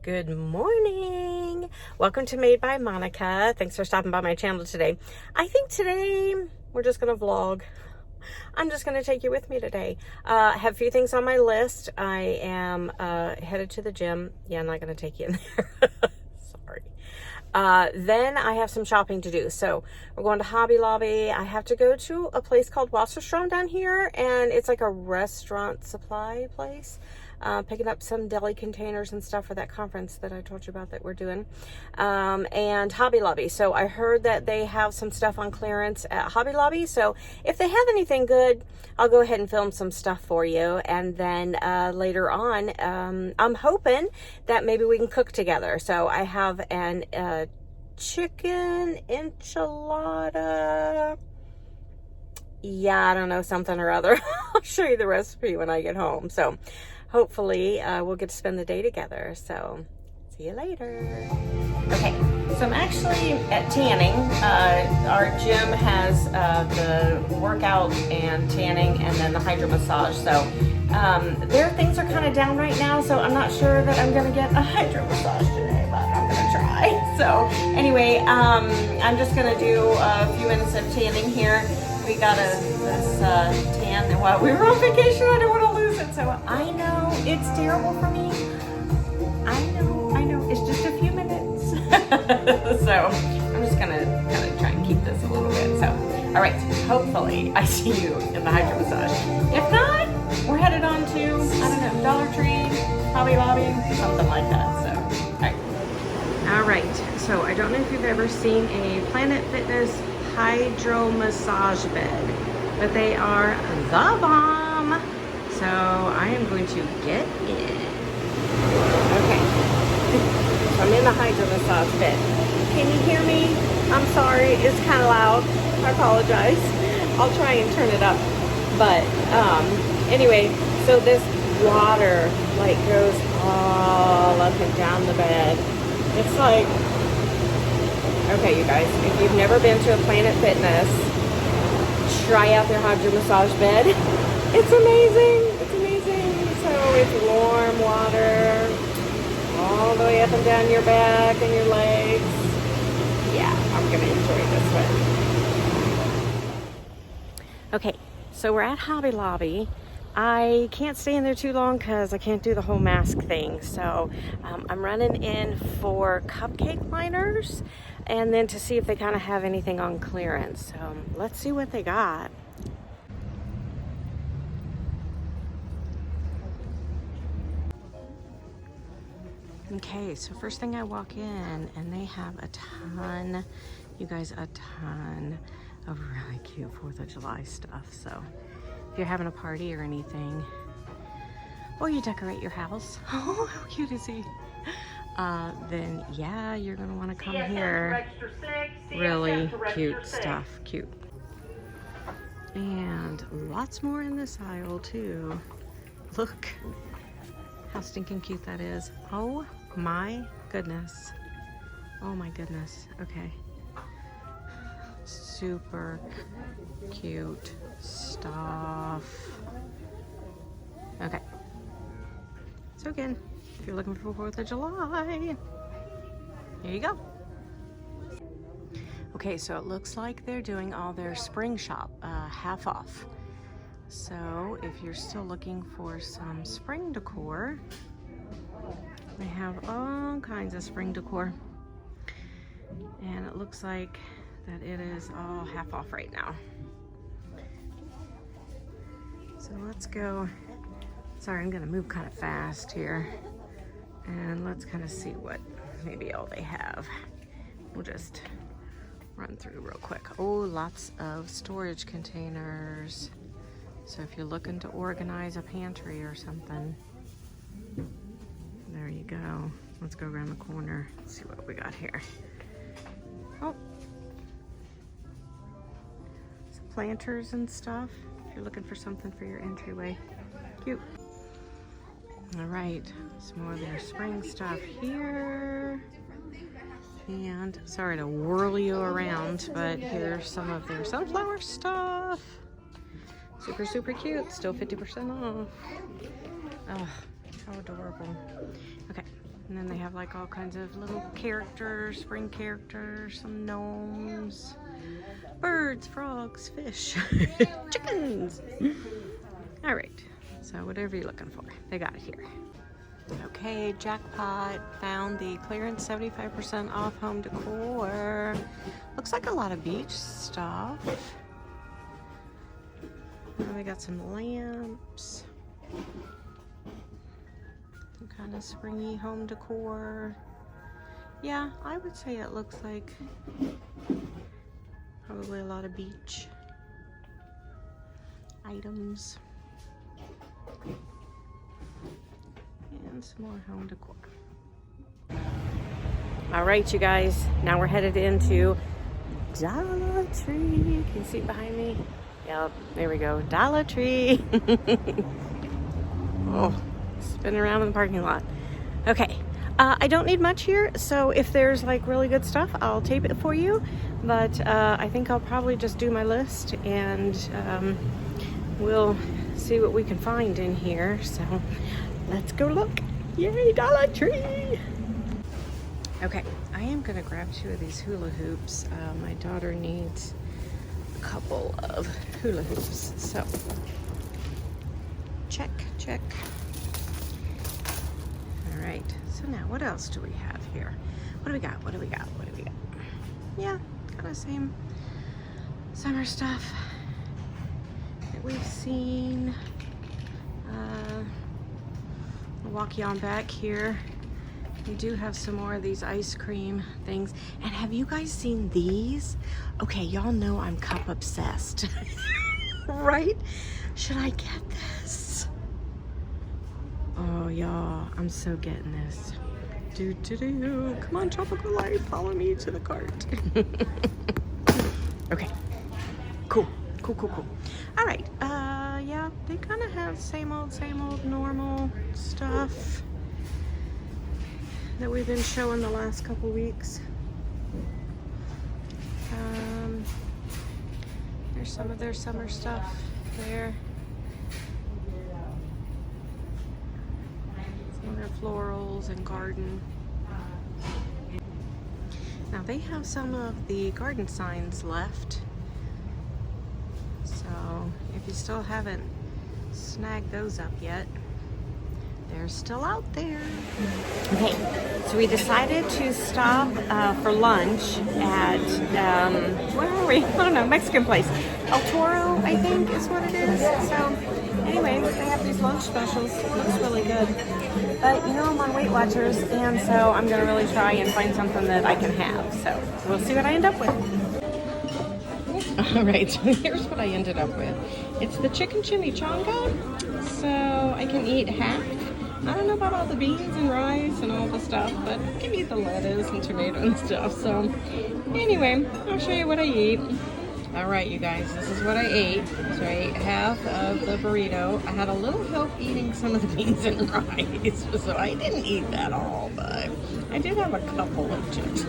Good morning. Welcome to Made by Monica. Thanks for stopping by my channel today. I think today we're just going to vlog. I'm just going to take you with me today. Have a few things on my list. I am headed to the gym. Yeah, I'm not going to take you in there. Sorry. Then I have some shopping to do. So we're going to Hobby Lobby. I have to go to a place called Wasserstrom down here, and it's like a restaurant supply place. Picking up some deli containers and stuff for that conference that I told you about that we're doing. And Hobby Lobby. So I heard that they have some stuff on clearance at Hobby Lobby. So if they have anything good, I'll go ahead and film some stuff for you. And then later on, I'm hoping that maybe we can cook together. So I have an chicken enchilada. Yeah, I don't know, something or other. I'll show you the recipe when I get home. So hopefully we'll get to spend the day together. So see you later. Okay, so I'm actually at tanning. Our gym has the workout and tanning and then the Hydromassage. So their things are kind of down right now, so I'm not sure that I'm gonna get a Hydromassage today, but I'm gonna try. So anyway, I'm just gonna do a few minutes of tanning here. We got this tan, and while we were on vacation, I didn't want to lose it. So I know it's terrible for me. I know, it's just a few minutes. So I'm just gonna kind of try and keep this a little bit. So, all right, hopefully I see you in the Hydromassage. If not, we're headed on to, I don't know, Dollar Tree, Hobby Lobby, something like that. So, all right. So I don't know if you've ever seen a Planet Fitness Hydromassage bed, but they are the bomb. So I am going to get in. Okay, so I'm in the Hydromassage bed. Can you hear me? I'm sorry, it's kind of loud. I apologize. I'll try and turn it up. But anyway, so this water like goes all up and down the bed. It's like, okay, you guys, if you've never been to a Planet Fitness, try out their Hydromassage bed. It's amazing. It's amazing. So it's warm water all the way up and down your back and your legs. Yeah, I'm going to enjoy this one. Okay, so we're at Hobby Lobby. I can't stay in there too long because I can't do the whole mask thing. So I'm running in for cupcake liners and then to see if they kind of have anything on clearance. So let's see what they got. Okay, so first thing I walk in and they have a ton, you guys, a ton of really cute 4th of July stuff. So if you're having a party or anything, or you decorate your house, oh, how cute is he? Then yeah, you're gonna want to come here. Really cute stuff, cute. And lots more in this aisle too. Look how stinking cute that is. Oh my goodness. Oh my goodness. Okay. Super cute stuff. Okay. So again, if you're looking for 4th of July, here you go. Okay, so it looks like they're doing all their spring shop half off. So if you're still looking for some spring decor, they have all kinds of spring decor. And it looks like that it is all half off right now. So let's go. Sorry, I'm gonna move kind of fast here. And let's kind of see what maybe all they have. We'll just run through real quick. Oh, lots of storage containers. So if you're looking to organize a pantry or something, there you go. Let's go around the corner and see what we got here. Oh, some planters and stuff. If you're looking for something for your entryway. Cute. All right, some more of their spring stuff here. And sorry to whirl you around, but here's some of their sunflower stuff. Super, super cute. Still 50% off. Oh, how adorable. Okay, And then they have like all kinds of little characters, spring characters, some gnomes, birds, frogs, fish, chickens. All right, so whatever you're looking for, they got it here. Okay, jackpot, found the clearance 75% off home decor. Looks like a lot of beach stuff. And we got some lamps. Some kind of springy home decor. Yeah, I would say it looks like probably a lot of beach items. And some more home decor. All right, you guys, now we're headed into Dollar Tree. Can you see it behind me? Yep, there we go, Dollar Tree. Oh, spinning around in the parking lot. Okay, I don't need much here, so if there's like really good stuff, I'll tape it for you. But I think I'll probably just do my list and we'll see what we can find in here. So let's go look. Yay, Dollar Tree! Okay, I am gonna grab 2 of these hula hoops. My daughter needs a couple of hula hoops. So, check, check. All right, so now what else do we have here? What do we got, what do we got, what do we got? Yeah, kind of same summer stuff that we've seen. I'll walk you on back here. We do have some more of these ice cream things. And have you guys seen these? Okay, y'all know I'm cup obsessed. Right? Should I get this? Oh, y'all, I'm so getting this. Do. Come on, Tropical Life, follow me to the cart. Okay, cool. All right, yeah, they kind of have same old normal stuff that we've been showing the last couple weeks. There's some of their summer stuff there. Some of their florals and garden. Now they have some of the garden signs left. So if you still haven't snagged those up yet, they're still out there. Okay, so we decided to stop for lunch at, where are we? I don't know, Mexican place. El Toro, I think is what it is. So anyway, they have these lunch specials. It looks really good. But you know, I'm on Weight Watchers, and so I'm gonna really try and find something that I can have. So we'll see what I end up with. All right, so here's what I ended up with. It's the chicken chimichanga, so I can eat half. I don't know about all the beans and rice and all the stuff, but I can eat the lettuce and tomato and stuff. So anyway, I'll show you what I eat. All right, you guys, this is what I ate. So I ate half of the burrito. I had a little help eating some of the beans and rice, so I didn't eat that all, but I did have a couple of chips.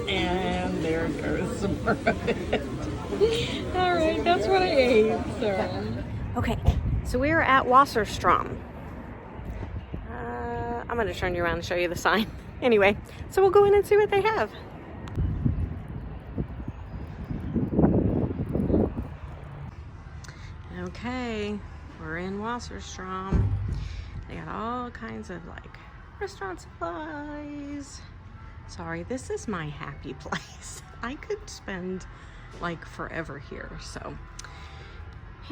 And there goes some more of it. All right, that's what I ate. So. Okay, so we are at Wasserstrom. I'm going to turn you around and show you the sign. Anyway, so we'll go in and see what they have. Okay, we're in Wasserstrom. They got all kinds of like restaurant supplies. Sorry, this is my happy place. I could spend like forever here. So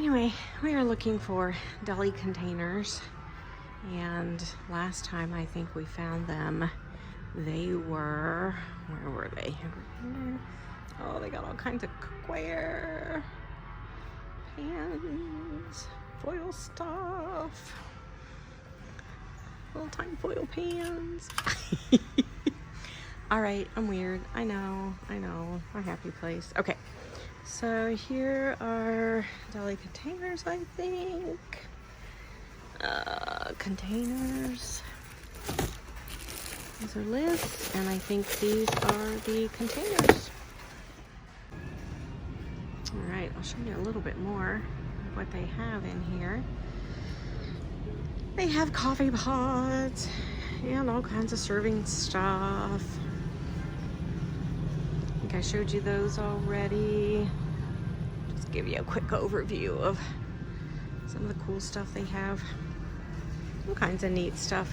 anyway, we are looking for deli containers. And last time I think we found them, they were, where were they? Oh, they got all kinds of cookware, pans, foil stuff, little tiny foil pans. All right, I'm weird. I know, my happy place. Okay, so here are deli containers, I think. Containers. These are lists, and I think these are the containers. All right, I'll show you a little bit more of what they have in here. They have coffee pots and all kinds of serving stuff. I think I showed you those already. Just give you a quick overview of some of the cool stuff they have. All kinds of neat stuff.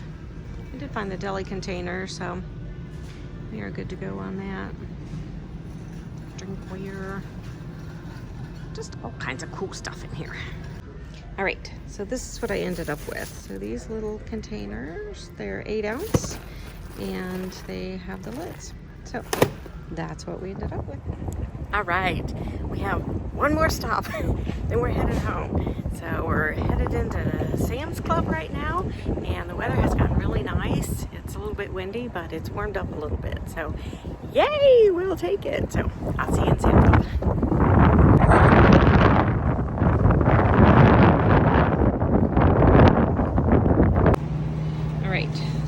I did find the deli container, so we are good to go on that. Drinkware. Just all kinds of cool stuff in here. All right, so this is what I ended up with. So these little containers, they're 8 ounce, and they have the lids. So that's what we ended up with. All right, we have one more stop, then we're headed home. So we're headed into Sam's Club right now, and the weather has gotten really nice. It's a little bit windy, but it's warmed up a little bit. So yay, we'll take it. So I'll see you in Sam's Club.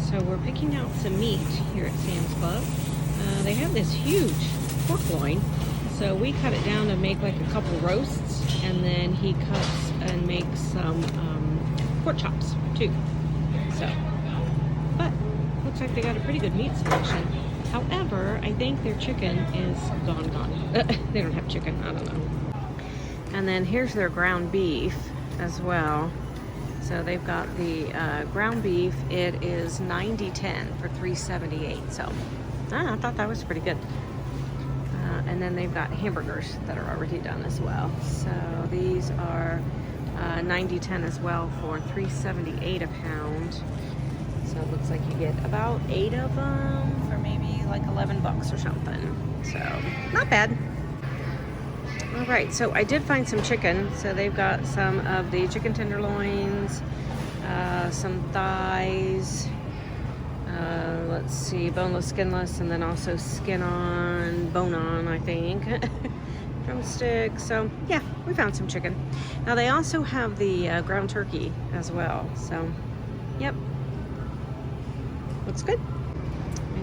So we're picking out some meat here at Sam's Club. They have this huge pork loin, so we cut it down to make like a couple roasts, and then he cuts and makes some pork chops too. So, but looks like they got a pretty good meat selection. However, I think their chicken is gone. They don't have chicken, I don't know. And then here's their ground beef as well. So they've got the ground beef. It is 90-10 for $3.78. So I thought that was pretty good. And then they've got hamburgers that are already done as well. So these are 90-10 as well for $3.78 a pound. So it looks like you get about 8 of them for maybe like $11 or something. So not bad. All right, so I did find some chicken. So they've got some of the chicken tenderloins, some thighs, let's see, boneless, skinless, and then also skin on, bone on, I think. Drumstick. So yeah, we found some chicken. Now they also have the ground turkey as well. So yep, looks good.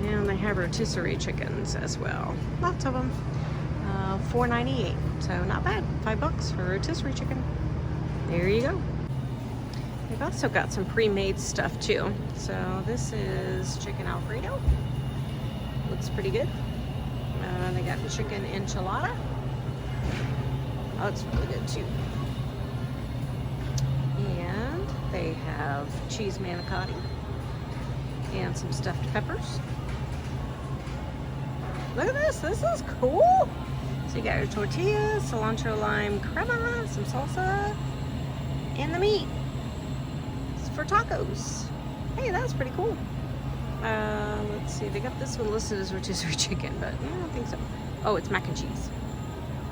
And they have rotisserie chickens as well. Lots of them. $4.98, so not bad. $5 for rotisserie chicken. There you go. They've also got some pre-made stuff too. So this is chicken Alfredo. Looks pretty good. They got the chicken enchilada. Oh, it's really good too. And they have cheese manicotti and some stuffed peppers. Look at this. This is cool. So you got your tortillas, cilantro lime crema, some salsa, and the meat. It's for tacos. Hey, that's pretty cool. Let's see, they got this one listed as rotisserie chicken, but I don't think so. Oh, it's mac and cheese.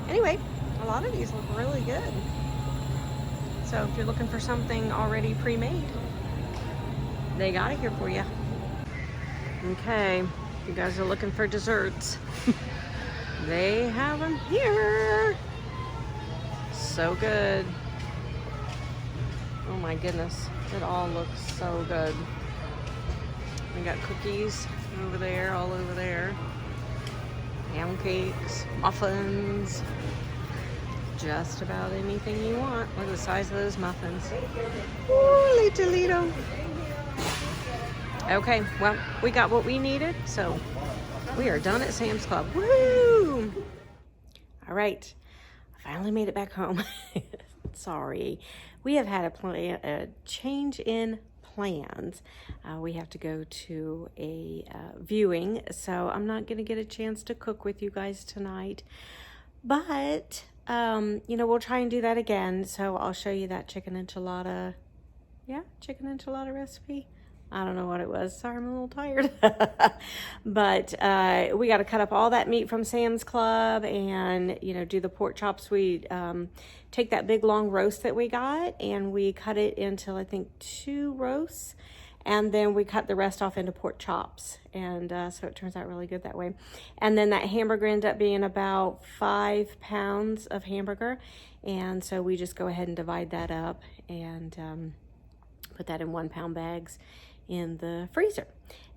Anyway, a lot of these look really good. So if you're looking for something already pre-made, they got it here for you. Okay, if you guys are looking for desserts, they have them here. So good. Oh my goodness. It all looks so good. We got cookies over there, all over there. Pound cakes, muffins. Just about anything you want. Look at the size of those muffins. Ooh, Toledo. Okay, well, we got what we needed, so we are done at Sam's Club. Woo! All right, I finally made it back home. Sorry, we have had a change in plans. We have to go to a viewing, so I'm not going to get a chance to cook with you guys tonight. But, you know, we'll try and do that again. So I'll show you that chicken enchilada. Yeah, chicken enchilada recipe. I don't know what it was. Sorry, I'm a little tired. But we got to cut up all that meat from Sam's Club and, you know, do the pork chops. We take that big long roast that we got and we cut it into, I think, 2 roasts. And then we cut the rest off into pork chops. And so it turns out really good that way. And then that hamburger ended up being about 5 pounds of hamburger. And so we just go ahead and divide that up and put that in 1 pound bags in the freezer.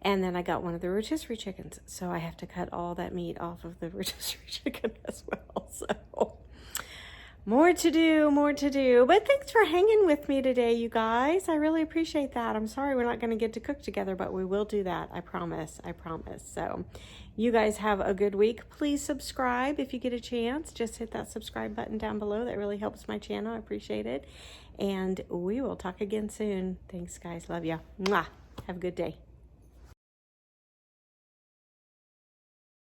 And then I got one of the rotisserie chickens, so I have to cut all that meat off of the rotisserie chicken as well. So More to do, more to do. But thanks for hanging with me today, you guys. I really appreciate that. I'm sorry we're not going to get to cook together, but we will do that. I promise. I promise. So you guys have a good week. Please subscribe if you get a chance. Just hit that subscribe button down below. That really helps my channel. I appreciate it. And we will talk again soon. Thanks, guys. Love you. Mwah. Have a good day.